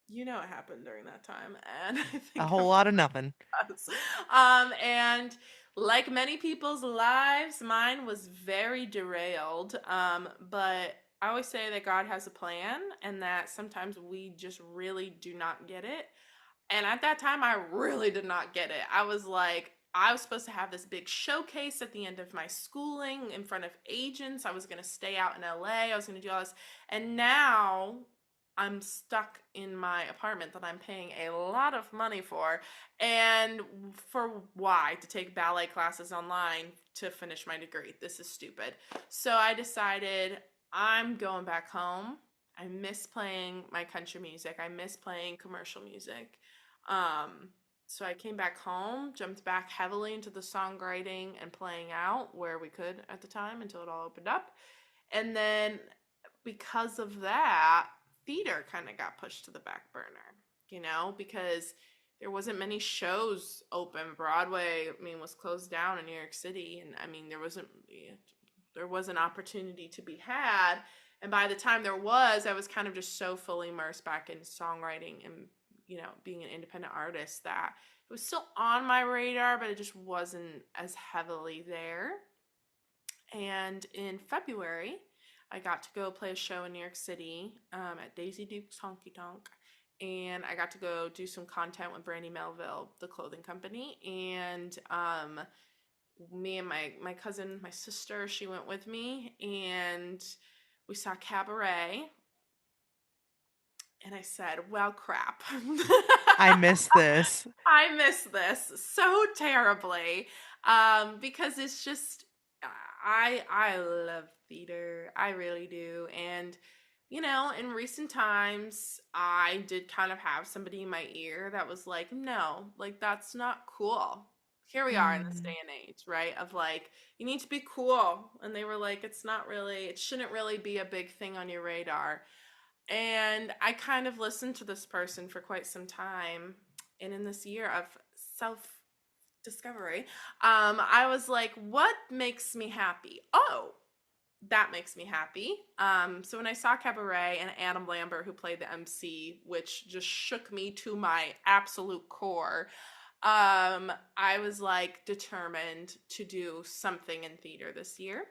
It happened during that time, and I A think whole lot of nothing. does. And like many people's lives, mine was very derailed. But I always say that God has a plan, and that sometimes we just really do not get it. And at that time, I really did not get it. I was like, I was supposed to have this big showcase at the end of my schooling in front of agents. I was going to stay out in LA. I was going to do all this. And now I'm stuck in my apartment that I'm paying a lot of money for. And for why? To take ballet classes online to finish my degree. This is stupid. So I decided I'm going back home. I miss playing my country music. I miss playing commercial music. So I came back home, jumped back heavily into the songwriting and playing out where we could at the time until it all opened up. And then because of that, theater kind of got pushed to the back burner, because there wasn't many shows open. Broadway, I mean, was closed down in New York City, and I mean, there was an opportunity to be had. And by the time there was, I was kind of just so fully immersed back in songwriting and being an independent artist that it was still on my radar, but it just wasn't as heavily there. And in February, I got to go play a show in New York City at Daisy Duke's Honky Tonk. And I got to go do some content with Brandy Melville, the clothing company. And me and my cousin, my sister, she went with me. And we saw Cabaret. And I said, well, crap. I miss this. I miss this so terribly because it's just I love theater. I really do. And you know, in recent times, I did kind of have somebody in my ear that was like, "No, like that's not cool." Here we are in this Mm. day and age, right? Of like, you need to be cool. And they were like, "It's not really, it shouldn't really be a big thing on your radar." And I kind of listened to this person for quite some time. And in this year of self discovery, I was like, what makes me happy? Oh, that makes me happy. So when I saw Cabaret and Adam Lambert, who played the MC, which just shook me to my absolute core, I was like determined to do something in theater this year.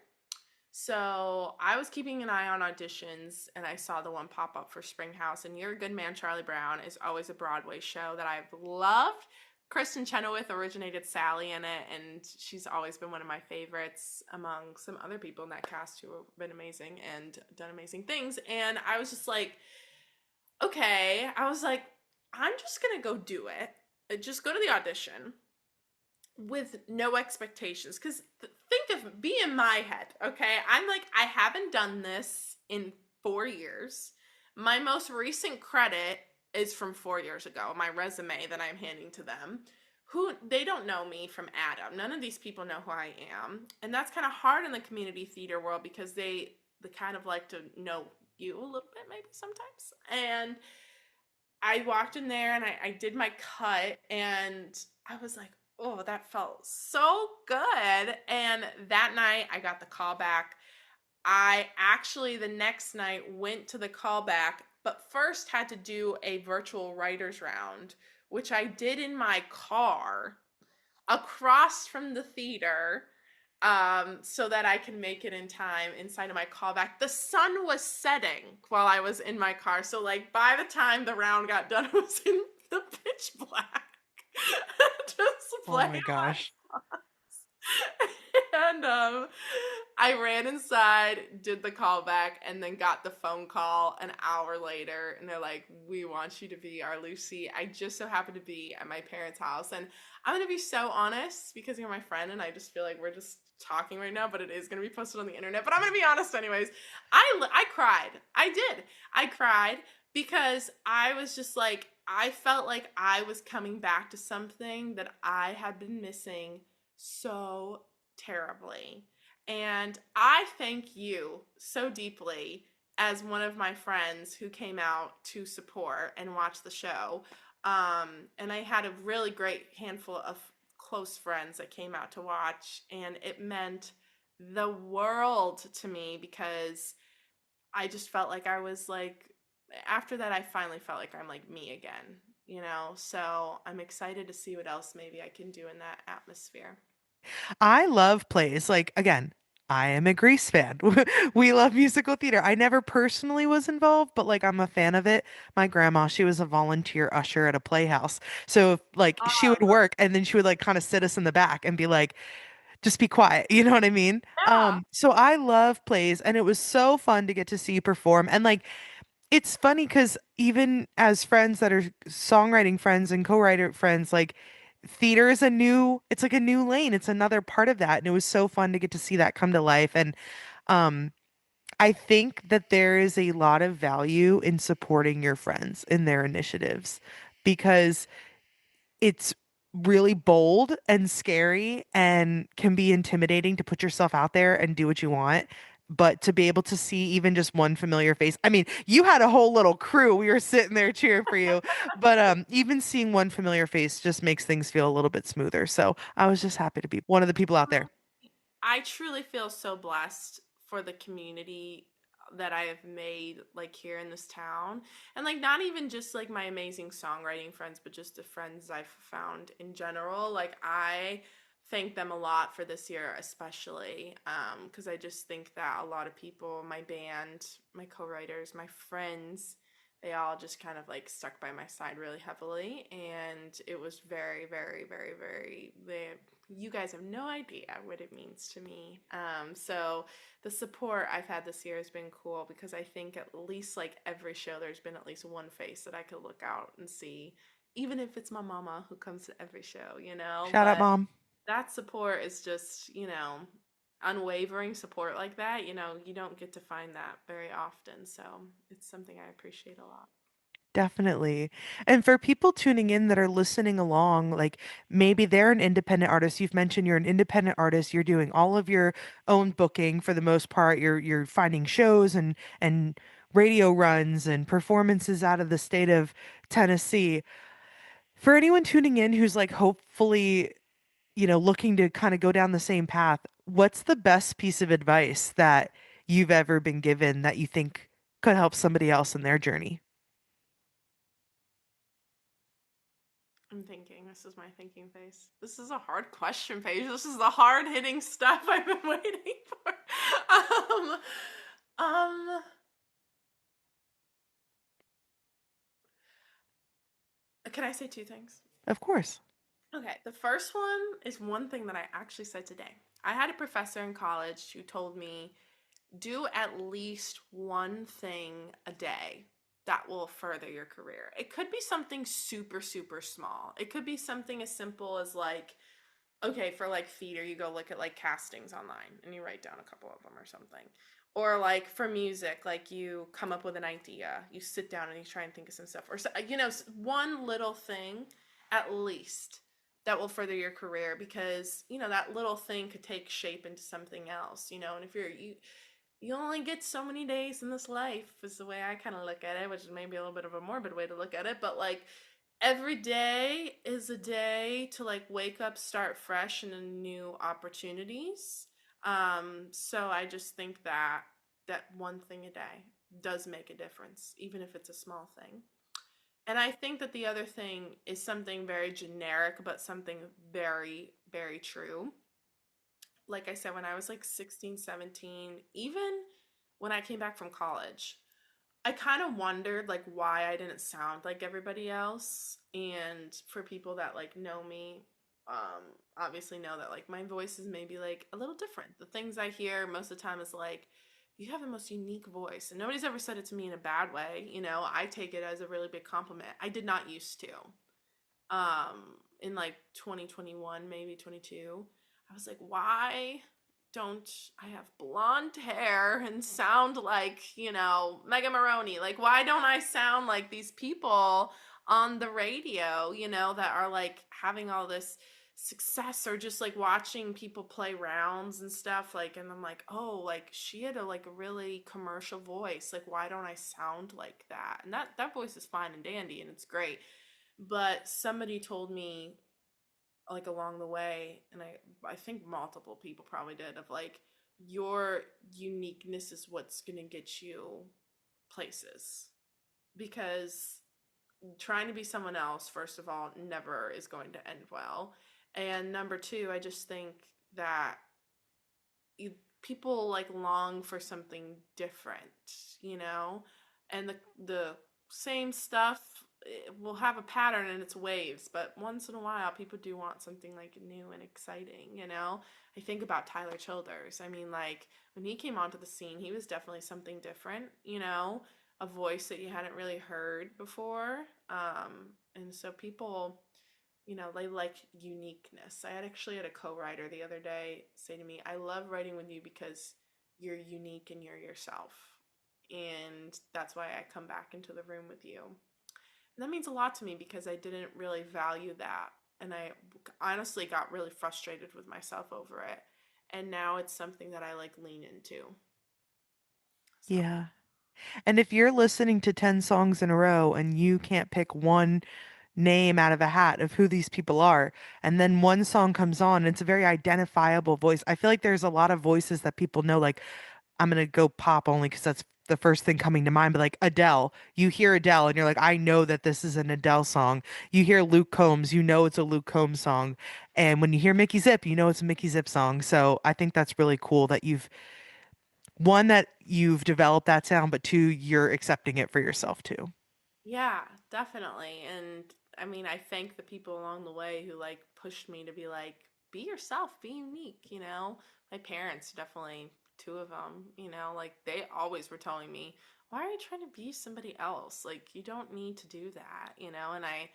So I was keeping an eye on auditions and I saw the one pop up for Springhouse. And You're a Good Man, Charlie Brown is always a Broadway show that I've loved. Kristen Chenoweth originated Sally in it, and she's always been one of my favorites among some other people in that cast who have been amazing and done amazing things. And I was just like, okay, I was like, I'm just gonna go do it. Just go to the audition with no expectations because think of be in my head, okay? I'm like, I haven't done this in 4 years. My most recent credit is from 4 years ago, my resume that I'm handing to them, who they don't know me from Adam. None of these people know who I am, and that's kind of hard in the community theater world because they kind of like to know you a little bit maybe sometimes. And I walked in there and I did my cut and I was like, oh, that felt so good. And that night I got the call back. I actually the next night went to the callback, but first had to do a virtual writers round, which I did in my car across from the theater, so that I can make it in time inside of my callback. The sun was setting while I was in my car, so like by the time the round got done, it was in the pitch black, just Oh playing my my gosh. and I ran inside, did the callback, and then got the phone call an hour later. And they're like, "We want you to be our Lucy." I just so happened to be at my parents' house. And I'm going to be so honest because you're my friend, and I just feel like we're just talking right now, but it is going to be posted on the internet. But I'm going to be honest, anyways. I cried. I did. I cried because I was just like, I felt like I was coming back to something that I had been missing so terribly. And I thank you so deeply as one of my friends who came out to support and watch the show. And I had a really great handful of close friends that came out to watch, and it meant the world to me because I just felt like I was like, after that, I finally felt like I'm like me again, you know? So I'm excited to see what else maybe I can do in that atmosphere. I love plays. Like, again, I am a Grease fan. We love musical theater. I never personally was involved, but like I'm a fan of it. My grandma, she was a volunteer usher at a playhouse. So like she would Oh, work and then she would like kind of sit us in the back and be like, just be quiet. You know what I mean? yeah. So I love plays and it was so fun to get to see you perform. And like it's funny because even as friends that are songwriting friends and co-writer friends, like theater is it's like a new lane. It's another part of that. And it was so fun to get to see that come to life. And um, I think that there is a lot of value in supporting your friends in their initiatives because it's really bold and scary and can be intimidating to put yourself out there and do what you want. But to be able to see even just one familiar face, I mean, you had a whole little crew. We were sitting there cheering for you, but even seeing one familiar face just makes things feel a little bit smoother. So I was just happy to be one of the people out there. I truly feel so blessed for the community that I have made like here in this town. And like not even just like my amazing songwriting friends, but just the friends I've found in general. Like I thank them a lot for this year, especially because I just think that a lot of people, my band, my co-writers, my friends, they all just kind of like stuck by my side really heavily, and it was very, very, very, very. You guys have no idea what it means to me. So the support I've had this year has been cool because I think at least like every show, there's been at least one face that I could look out and see, even if it's my mama who comes to every show, you know. Shout out, But mom. that support is just, unwavering support like that, you don't get to find that very often. So it's something I appreciate a lot. Definitely. And for people tuning in that are listening along, like maybe they're an independent artist. You've mentioned you're an independent artist. You're doing all of your own booking for the most part. You're finding shows and radio runs and performances out of the state of Tennessee. For anyone tuning in who's like hopefully, looking to kind of go down the same path, what's the best piece of advice that you've ever been given that you think could help somebody else in their journey? I'm thinking, this is my thinking face. This is a hard question, Paige. This is the hard hitting stuff I've been waiting for. Um, um, can I say two things? Of course. Okay, the first one is one thing that I actually said today. I had a professor in college who told me do at least one thing a day that will further your career. It could be something super, super small. It could be something as simple as like, okay, for like theater, you go look at like castings online and you write down a couple of them or something. Or like for music, like you come up with an idea, you sit down and you try and think of some stuff. Or, one little thing at least that will further your career because, that little thing could take shape into something else, and if you only get so many days in this life is the way I kind of look at it, which is maybe a little bit of a morbid way to look at it, but like every day is a day to like wake up, start fresh and in new opportunities. So I just think that one thing a day does make a difference, even if it's a small thing. And I think that the other thing is something very generic, but something very, very true. Like I said, when I was like 16, 17, even when I came back from college, I kind of wondered like why I didn't sound like everybody else. And for people that like know me, obviously know that like my voice is maybe like a little different. The things I hear most of the time is like, you have the most unique voice. And nobody's ever said it to me in a bad way. I take it as a really big compliment. I did not used to. In like 2021, maybe 22, I was like, why don't I have blonde hair and sound like, Mega Maroney? Like, why don't I sound like these people on the radio, that are like having all this success, or just like watching people play rounds and stuff, like, and I'm like, oh, like she had a really commercial voice, like why don't I sound like that? And that voice is fine and dandy and it's great, but somebody told me like along the way, and I think multiple people probably did, of like your uniqueness is what's going to get you places, because trying to be someone else, first of all, never is going to end well, and number two, I just think that you, people like long for something different, you know, and the same stuff will have a pattern and it's waves, but once in a while people do want something like new and exciting. I think about Tyler Childers. I mean, like when he came onto the scene, he was definitely something different, a voice that you hadn't really heard before. And so people, they like uniqueness. I actually had a co-writer the other day say to me, I love writing with you because you're unique and you're yourself. And that's why I come back into the room with you. And that means a lot to me because I didn't really value that. And I honestly got really frustrated with myself over it. And now it's something that I like lean into. So, Yeah. And if you're listening to 10 songs in a row and you can't pick one name out of a hat of who these people are, and then one song comes on, and it's a very identifiable voice. I feel like there's a lot of voices that people know, like, I'm gonna go pop only because that's the first thing coming to mind, but like Adele, you hear Adele and you're like, I know that this is an Adele song. You hear Luke Combs, you know it's a Luke Combs song. And when you hear Mikki Zip, you know it's a Mikki Zip song. So I think that's really cool that you've one that you've developed that sound, but two, you're accepting it for yourself too. Yeah, definitely. And I mean, I thank the people along the way who like pushed me to be like, be yourself, be unique, you know? My parents definitely, two of them, you know, like they always were telling me, why are you trying to be somebody else? Like you don't need to do that, you know? And I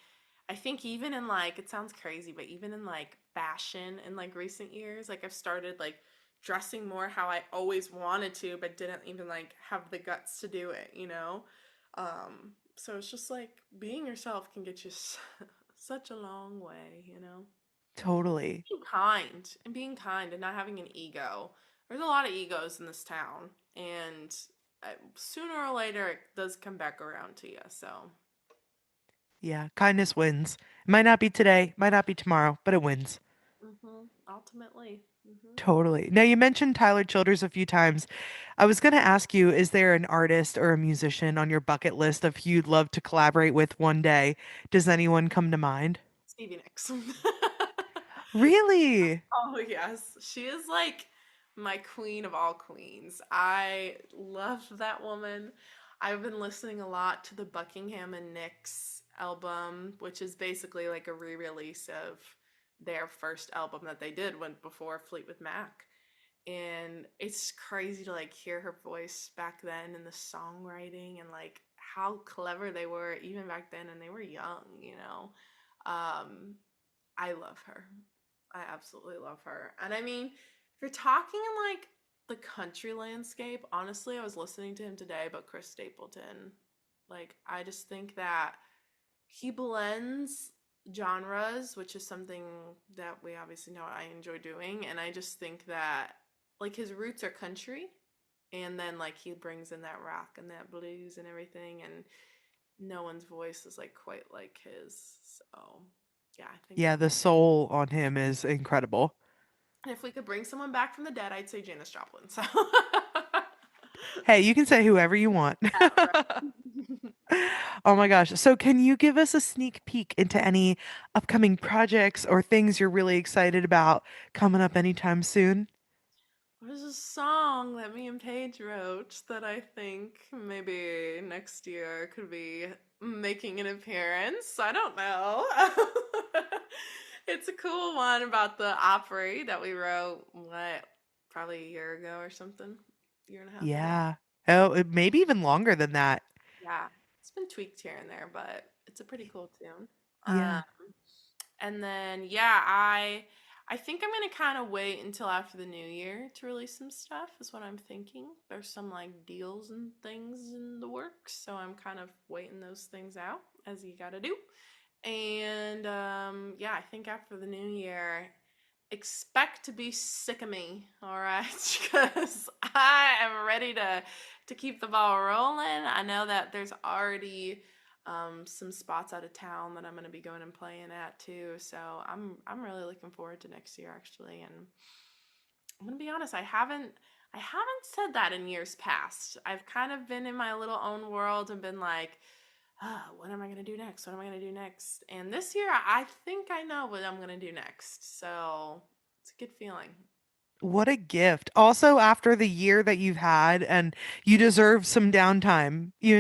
think even in like it sounds crazy, but even in like fashion in like recent years, like I've started like dressing more how I always wanted to, but didn't even like have the guts to do it, you know? So it's just like being yourself can get you such a long way, you know? Totally. Being kind and not having an ego. There's a lot of egos in this town, and sooner or later it does come back around to you. So, Yeah, kindness wins. It might not be today, might not be tomorrow, but it wins. ultimately. Totally. Now, you mentioned Tyler Childers a few times. I was going to ask you, is there an artist or a musician on your bucket list of who you'd love to collaborate with one day? Does anyone come to mind? Stevie Nicks. Really? Oh, yes. She is like my queen of all queens. I love that woman. I've been listening a lot to the Buckingham and Nicks album, which is basically like a re-release of their first album that they did when before Fleetwood Mac. And it's crazy to like hear her voice back then and the songwriting and like how clever they were even back then and they were young, you know. Um, I love her. I absolutely love her. And I mean, if you're talking in like the country landscape, honestly, I was listening to him today about Chris Stapleton. Like, I just think that he blends genres, which is something that we obviously know I enjoy doing. And I just think that like his roots are country. And then like he brings in that rock and that blues and everything. And no one's voice is like quite like his. So yeah, I think Yeah, that. the soul on him is incredible. And if we could bring someone back from the dead, I'd say Janis Joplin. So Hey, you can say whoever you want. right. Oh my gosh. So, can you give us a sneak peek into any upcoming projects or things you're really excited about coming up anytime soon? There's a song that me and Paige wrote that I think maybe next year could be making an appearance. I don't know. It's a cool one about the Opry that we wrote, what, probably a year ago or something? Year and a half ago. Yeah. Oh, maybe even longer than that. Yeah, it's been tweaked here and there, but it's a pretty cool tune. Yeah. And then yeah, I think I'm gonna kind of wait until after the new year to release some stuff, is what I'm thinking. There's some like deals and things in the works, so I'm kind of waiting those things out as you gotta do. And yeah, I think after the new year, expect to be sick of me, all right? Because I am ready to keep the ball rolling. I know that there's already some spots out of town that I'm going to be going and playing at too. So I'm really looking forward to next year actually. And I'm going to be honest, I haven't said that in years past. I've kind of been in my little own world and been like, what am I going to do next? What am I going to do next? And this year, I think I know what I'm going to do next. So it's a good feeling. What a gift. Also, after the year that you've had, and you deserve some downtime. You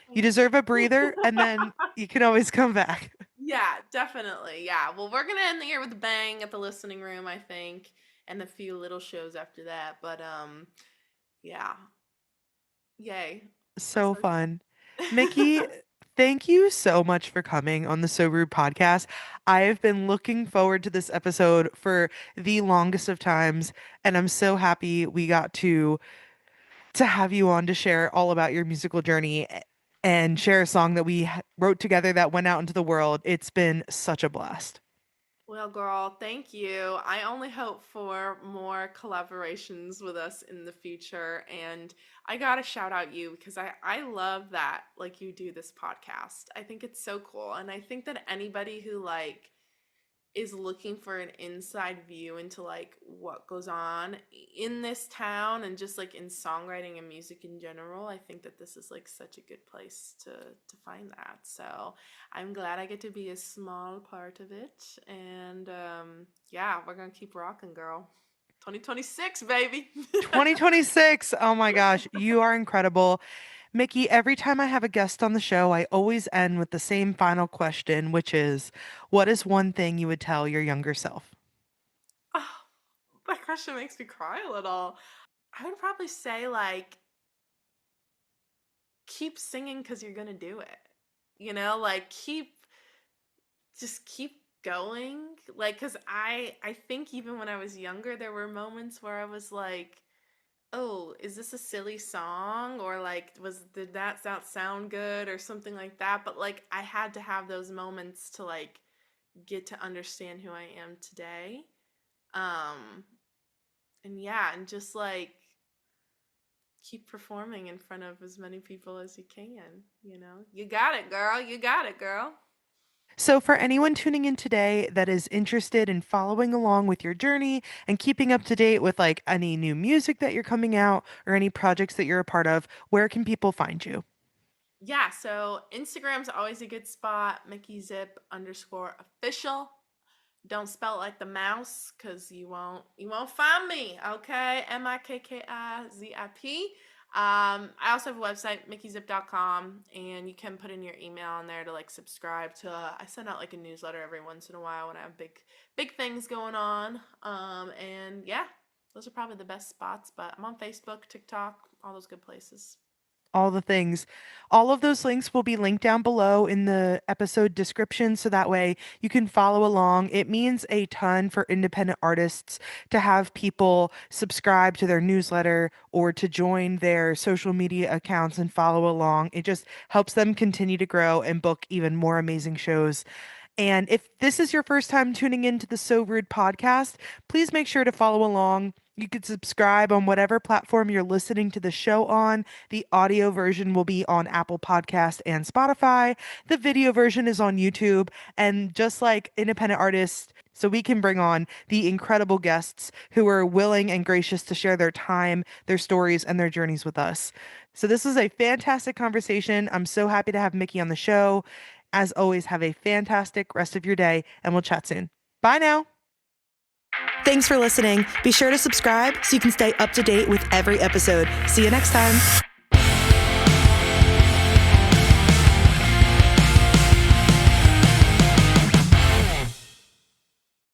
Thank deserve a you. breather, and then you can always come back. Yeah, definitely. Yeah. Well, we're gonna end the year with a bang at the listening room, I think, and a few little shows after that. But yeah. Yay. I'm So so fun. Mikki, thank you so much for coming on the So Rude podcast. I have been looking forward to this episode for the longest of times, and I'm so happy we got to have you on to share all about your musical journey and share a song that we wrote together that went out into the world. It's been such a blast. Well, girl, thank you. I only hope for more collaborations with us in the future. And I gotta shout out you because I love that you do this podcast. I think it's so cool. And I think that anybody who is looking for an inside view into like what goes on in this town and just like in songwriting and music in general, I think that this is like such a good place to find that. So I'm glad I get to be a small part of it. And yeah, we're gonna keep rocking, girl. 2026, baby. 2026. Oh my gosh, you are incredible. Mikki, every time I have a guest on the show, I always end with the same final question, which is, what is one thing you would tell your younger self? Oh, that question makes me cry a little. I would probably say like keep singing because you're gonna do it. Like keep going. Like, cause I think even when I was younger, there were moments where I was like, oh, is this a silly song? Or like, did that sound good or something like that? But like, I had to have those moments to like get to understand who I am today. Um, and yeah, and just like keep performing in front of as many people as you can. You got it, girl. You got it, girl. So, for anyone tuning in today that is interested in following along with your journey and keeping up to date with like any new music that you're coming out or any projects that you're a part of, where can people find you? Yeah, so Instagram's always a good spot. Mikki Zip _official. Don't spell it like the mouse, cause you won't find me. Okay, MIKKIZIP. I also have a website, mickizip.com, and you can put in your email on there to like subscribe to. I send out like a newsletter every once in a while when I have big things going on. And yeah, those are probably the best spots. But I'm on Facebook, TikTok, all those good places. All the things. All of those links will be linked down below in the episode description so that way you can follow along. It means a ton for independent artists to have people subscribe to their newsletter or to join their social media accounts and follow along. It just helps them continue to grow and book even more amazing shows. And if this is your first time tuning into the So Rude podcast, please make sure to follow along. You could subscribe on whatever platform you're listening to the show on. The audio version will be on Apple Podcast and Spotify. The video version is on YouTube. And just like independent artists, so we can bring on the incredible guests who are willing and gracious to share their time, their stories, and their journeys with us. So this was a fantastic conversation. I'm so happy to have Mikki on the show. As always, have a fantastic rest of your day, and we'll chat soon. Bye now. Thanks for listening. Be sure to subscribe so you can stay up to date with every episode. See you next time.